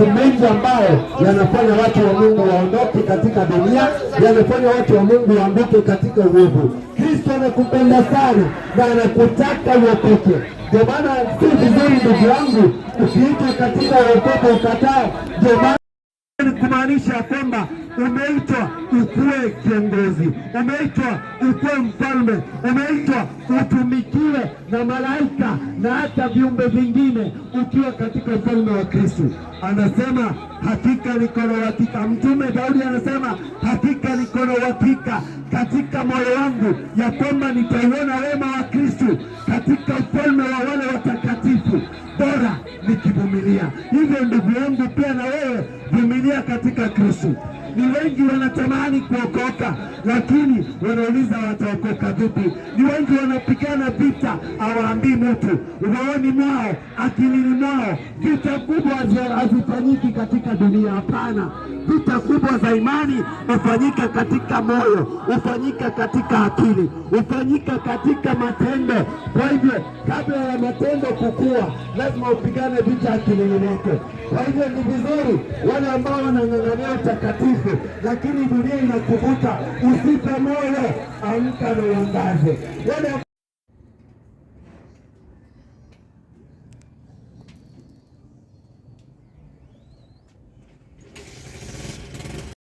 mengi ambayo yanafanya watu wa Mungu waondoke katika dunia, yanafanya watu wa Mungu waondoke katika uovu. Kristo anakupenda sana na anakutaka uokoke. Ndio maana si vizuri ndugu yangu ukiitwa katika wokovu ukataa. Ndio maana kumaanisha kwamba umeitwa ukuwe kiongozi, umeitwa ukuwe mfalme, umeitwa utumikiwe na malaika na hata viumbe vingine ukiwa katika ufalme wa Kristo. Anasema hakika niko na uhakika. Mtume Daudi anasema hakika niko na uhakika katika moyo wangu ya kwamba nitauona wema wa Kristo katika ufalme wa wale watakatifu, bora nikivumilia. Hivyo ndugu yangu, pia na wewe vumilia katika Kristo. Ni wengi wanatamani kuokoka, lakini wanauliza wataokoka vipi? Ni wengi wanapigana vita, hawaambii mtu. Rohoni mwao, akilini mwao, vita kubwa hazifanyiki katika dunia. Hapana, vita kubwa za imani hufanyika katika moyo, hufanyika katika akili, hufanyika katika matendo. Kwa hivyo kabla ya matendo kukua, lazima upigane vita akilini mwako. Kwa hivyo ni vizuri wale ambao wanang'ang'ania utakatifu, lakini dunia inakuvuta, usife moyo, amka na uangaze.